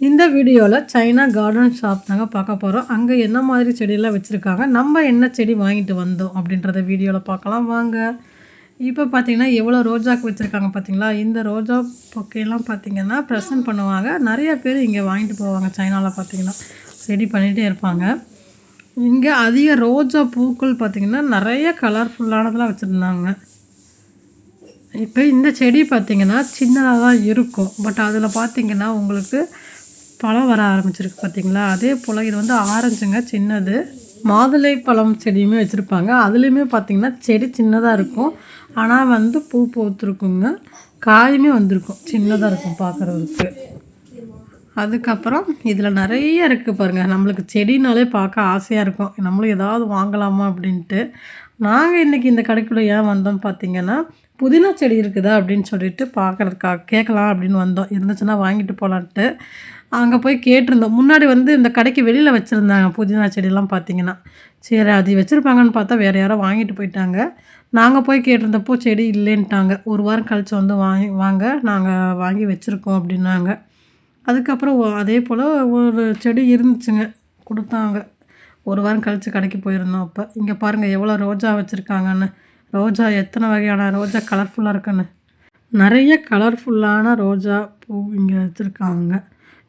இந்த வீடியோவில் China garden shop தாங்க பார்க்க போகிறோம். அங்கே என்ன மாதிரி செடியெல்லாம் வச்சுருக்காங்க, நம்ம என்ன செடி வாங்கிட்டு வந்தோம் அப்படின்றத வீடியோவில் பார்க்கலாம் வாங்க. இப்போ பார்த்தீங்கன்னா எவ்வளோ ரோஜாக்கு வச்சுருக்காங்க பார்த்தீங்களா. இந்த ரோஜா பொக்கையெல்லாம் பார்த்தீங்கன்னா ப்ரெசென்ட் பண்ணுவாங்க. நிறைய பேர் இங்கே வாங்கிட்டு போவாங்க. சைனாவில் பார்த்தீங்கன்னா ரெடி பண்ணிகிட்டே இருப்பாங்க. இங்கே அதிக ரோஜா பூக்கள் பார்த்திங்கன்னா நிறைய கலர்ஃபுல்லானதெல்லாம் வச்சுருந்தாங்க. இப்போ இந்த செடி பார்த்திங்கன்னா சின்னதாக தான் இருக்கும். பட் அதில் பார்த்திங்கன்னா உங்களுக்கு பழம் வர ஆரம்பிச்சிருக்கு பார்த்திங்களா. அதே போல் இது வந்து ஆரஞ்சுங்க, சின்னது. மாதுளை பழம் செடியுமே வச்சுருப்பாங்க. அதுலேயுமே பார்த்திங்கன்னா செடி சின்னதாக இருக்கும், ஆனால் வந்து பூ பூத்துருக்குங்க, காயுமே வந்திருக்கும், சின்னதாக இருக்கும் பார்க்குறதுக்கு. அதுக்கப்புறம் இதில் நிறைய இருக்குது பாருங்கள். நம்மளுக்கு செடினாலே பார்க்க ஆசையாக இருக்கும், நம்மளும் ஏதாவது வாங்கலாமா அப்படின்ட்டு. நாங்கள் இன்றைக்கி இந்த கடைக்குள்ளே ஏன் வந்தோம் பார்த்திங்கன்னா, புதினா செடி இருக்குதா அப்படின்னு சொல்லிட்டு பார்க்குறதுக்காக கேட்கலாம் அப்படின்னு வந்தோம். இருந்துச்சுன்னா வாங்கிட்டு போகலான்ட்டு அங்கே போய் கேட்டிருந்தோம். முன்னாடி வந்து இந்த கடைக்கு வெளியில் வச்சுருந்தாங்க புதினா செடியெல்லாம் பார்த்திங்கன்னா. சரி அது வச்சுருப்பாங்கன்னு பார்த்தா வேறு யாரோ வாங்கிட்டு போயிட்டாங்க. நாங்கள் போய் கேட்டிருந்தப்போ செடி இல்லைன்ட்டாங்க. ஒரு வாரம் கழித்து வந்து வாங்க நாங்கள் வாங்கி வச்சுருக்கோம் அப்படின்னாங்க. அதுக்கப்புறம் அதே போல் ஒரு செடி இருந்துச்சுங்க, கொடுத்தாங்க. ஒரு வாரம் கழித்து கடைக்கு போயிருந்தோம். அப்போ இங்கே பாருங்கள் எவ்வளோ ரோஜா வச்சுருக்காங்கன்னு. ரோஜா எத்தனை வகையான ரோஜா கலர்ஃபுல்லாக இருக்குன்னு. நிறைய கலர்ஃபுல்லான ரோஜா பூ இங்கே வச்சுருக்காங்க.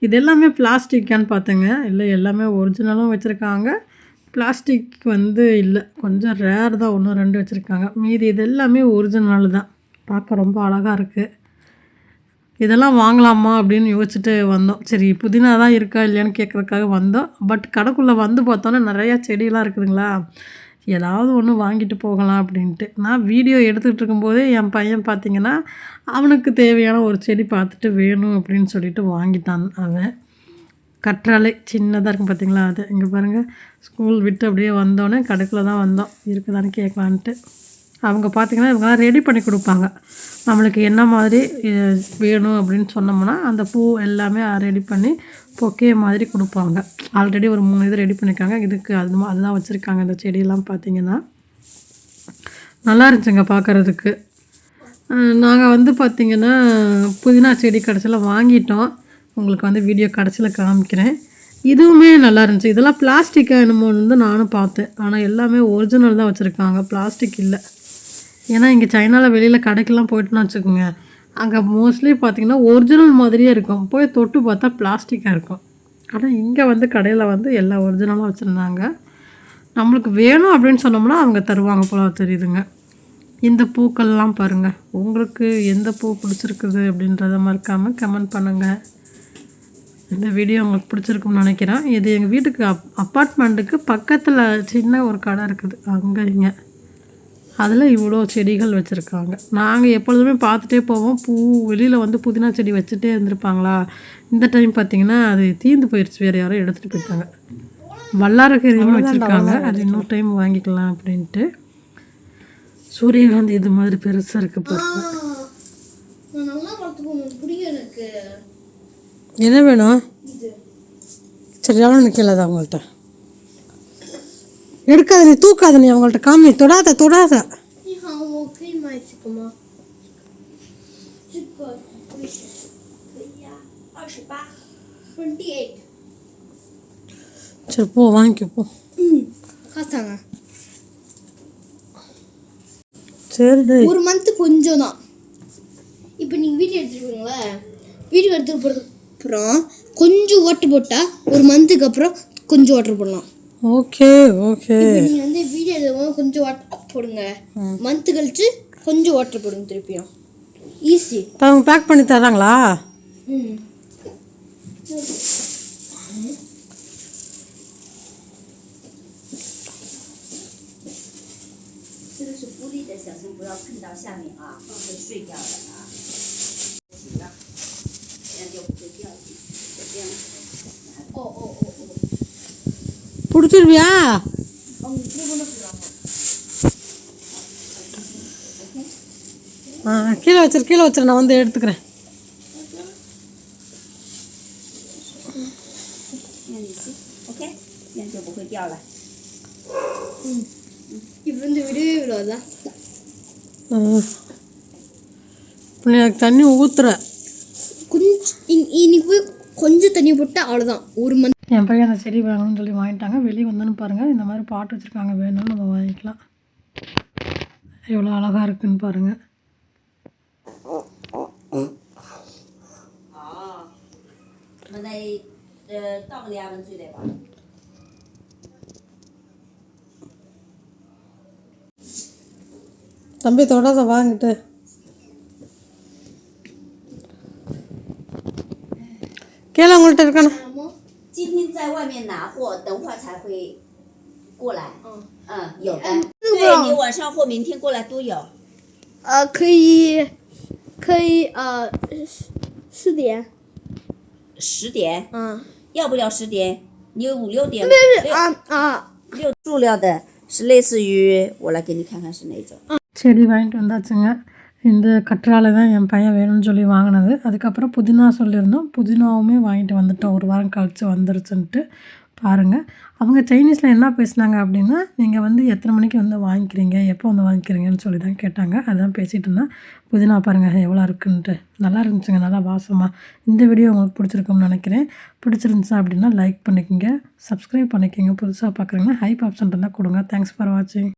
இது எல்லாமே பிளாஸ்டிக்கான்னு பார்த்தேங்க. இல்லை, எல்லாமே ஒரிஜினலும் வச்சுருக்காங்க. பிளாஸ்டிக் வந்து இல்லை, கொஞ்சம் ரேர் தான், 1-2 வச்சுருக்காங்க. மீதி இது எல்லாமே ஒரிஜினல் தான். பார்க்க ரொம்ப அழகாக இருக்குது. இதெல்லாம் வாங்கலாமா அப்படின்னு யோசிச்சுட்டு வந்தோம். சரி புதினா தான் இருக்கா இல்லையான்னு கேட்குறதுக்காக வந்தோம். பட் கடைக்குள்ளே வந்து பார்த்தோன்னே நிறையா செடியெல்லாம் இருக்குதுங்களா, ஏதாவது ஒன்று வாங்கிட்டு போகலாம் அப்படின்ட்டு. நான் வீடியோ எடுத்துகிட்டு இருக்கும்போதே என் பையன் பார்த்திங்கன்னா அவனுக்கு தேவையான ஒரு செடி பார்த்துட்டு வேணும் அப்படின்னு சொல்லிட்டு வாங்கிட்டான். அவன் கற்றாழை சின்னதாக இருக்கும் பார்த்திங்களா, அது. இங்கே பாருங்கள், ஸ்கூல் விட்டு அப்படியே வந்தோடனே கடைக்குள்ளே தான் வந்தோம், இருக்குதான்னு கேட்கலான்ட்டு. அவங்க பார்த்திங்கன்னா இவங்களாம் ரெடி பண்ணி கொடுப்பாங்க. நம்மளுக்கு என்ன மாதிரி வேணும் அப்படின்னு சொன்னோம்னா அந்த பூ எல்லாமே ரெடி பண்ணி பொக்கே மாதிரி கொடுப்பாங்க. ஆல்ரெடி ஒரு 3 இது ரெடி பண்ணியிருக்காங்க. இதுக்கு அதுதான் வச்சுருக்காங்க. இந்த செடியெல்லாம் பார்த்திங்கன்னா நல்லா இருந்துச்சுங்க பார்க்குறதுக்கு. நாங்கள் வந்து பார்த்திங்கன்னா புதினா செடி கடைசியில் வாங்கிட்டோம். உங்களுக்கு வந்து வீடியோ கடைசியில் காமிக்கிறேன். இதுவுமே நல்லா இருந்துச்சு. இதெல்லாம் பிளாஸ்டிக்காக என்னமோ வந்து நானும் பார்த்தேன், ஆனால் எல்லாமே ஒரிஜினல் தான் வச்சுருக்காங்க, பிளாஸ்டிக் இல்லை. ஏன்னா இங்கே சைனாவில் வெளியில் கடைக்கெல்லாம் போய்ட்டுன்னு வச்சுக்கோங்க, அங்கே மோஸ்ட்லி பார்த்திங்கன்னா ஒரிஜினல் மாதிரியே இருக்கும், போய் தொட்டு பார்த்தா பிளாஸ்டிக்காக இருக்கும். ஆனால் இங்கே வந்து கடையில் வந்து எல்லா ஒரிஜினலாக வச்சுருந்தாங்க. நம்மளுக்கு வேணும் அப்படின்னு சொன்னோம்னா அவங்க தருவாங்க போல தெரியுதுங்க. இந்த பூக்கள்லாம் பாருங்கள், உங்களுக்கு எந்த பூ பிடிச்சிருக்குது அப்படின்றத மறக்காமல் கமெண்ட் பண்ணுங்கள். இந்த வீடியோ உங்களுக்கு பிடிச்சிருக்குன்னு நினைக்கிறேன். இது எங்கள் வீட்டுக்கு அப்பார்ட்மெண்ட்டுக்கு பக்கத்தில் சின்ன ஒரு கடை இருக்குது, அங்கே இங்கே அதில் இவ்வளோ செடிகள் வச்சுருக்காங்க. நாங்கள் எப்பொழுதுமே பார்த்துட்டே போவோம். பூ வெளியில் வந்து புதினா செடி வச்சுட்டே இருந்திருப்பாங்களா, இந்த டைம் பார்த்திங்கன்னா அது தீர்ந்து போயிடுச்சு, வேறு யாரும் எடுத்துகிட்டு போயிட்டாங்க. வல்லாரக்கீரையும் வச்சுருக்காங்க, அது இன்னொரு டைம் வாங்கிக்கலாம் அப்படின்ட்டு. சூரியகாந்தி இது மாதிரி பெருசாக இருக்குது பாருங்க. என்ன வேணும்? சரி எவ்வளோ கீழே அவங்கள்ட்ட எடுக்காத, நீ தூக்காத, நீ அவங்கள்ட்ட காமி, தொடாத தொடாத. சரி போ வாங்கிக்க போ. சரி ஒரு மந்த்து கொஞ்சம் தான். இப்போ நீங்கள் வீடியோ எடுத்துருக்கீங்களா, வீடியோ எடுத்துகிட்டு போகிறதுக்கு அப்புறம் கொஞ்சம் வாட்டர் போட்டால் ஒரு மந்த்துக்கு அப்புறம் கொஞ்சம் வாட்டர் போடலாம். Okay okay. நீங்கள் வந்து வீடியோ எடுக்கும் கொஞ்சம் வாட்டர் போடுங்க, மந்த்து கழிச்சு கொஞ்சம் வாட்டர் போடுங்க திருப்பியும். ஈஸி. அவங்க பேக் பண்ணி தராங்களா? பிடிச்சிருவியா? கீழே வச்சிரு, நான் வந்து எடுத்துக்கிறேன். தண்ணி ஊற்றுற கொஞ்சம் இன்னைக்கு போய் கொஞ்சம் தண்ணி போட்டால் அவ்வளோதான் ஒரு மந்த். என் பையன் அந்த செடி வாங்கணும்னு சொல்லி வாங்கிட்டாங்க. வெளியே வந்தோன்னு பாருங்கள், இந்த மாதிரி பாட்டு வச்சுருக்காங்க. வேணும்னு நம்ம வாங்கிக்கலாம். எவ்வளோ அழகாக இருக்குதுன்னு பாருங்கள். தம்பி தொடாத வாங்கிட்டு. கீழே உங்கள்கிட்ட இருக்கானே. 今天在外面拿货，等会儿才会过来。有的。对你晚上或明天过来都有。可以4点。10点。要不要10点？你有5、6点。6塑料的，是类似于我来给你看看是哪种。செடி வாங்கிட்டு வந்தாச்சுங்க. இந்த கற்றாழை தான் என் பையன் வேணும்னு சொல்லி வாங்கினது. அதுக்கப்புறம் புதினா சொல்லியிருந்தோம். புதினாவுமே வாங்கிட்டு வந்துட்டோம். ஒரு வாரம் கழிச்சு வந்துருச்சுன்ட்டு பாருங்கள். அவங்க சைனீஸில் என்ன பேசுனாங்க அப்படின்னா, நீங்கள் வந்து எத்தனை மணிக்கு வந்து வாங்கிக்கிறீங்க, எப்போ வந்து வாங்கிக்கிறீங்கன்னு சொல்லி தான் கேட்டாங்க. அதுதான் பேசிகிட்டு இருந்தேன். புதினா பாருங்கள் எவ்வளோ இருக்குன்ட்டு. நல்லா இருந்துச்சுங்க, நல்லா வாசமாக. இந்த வீடியோ உங்களுக்கு பிடிச்சிருக்கும்னு நினைக்கிறேன். பிடிச்சிருந்துச்சா அப்படின்னா லைக் பண்ணிக்கோங்க, சப்ஸ்கிரைப் பண்ணிக்கோங்க. புதுசாக பார்க்குறீங்கன்னா ஹைப் ஆப்ஷன் இருந்தால் கொடுங்க. தேங்க்ஸ் ஃபார் வாட்சிங்.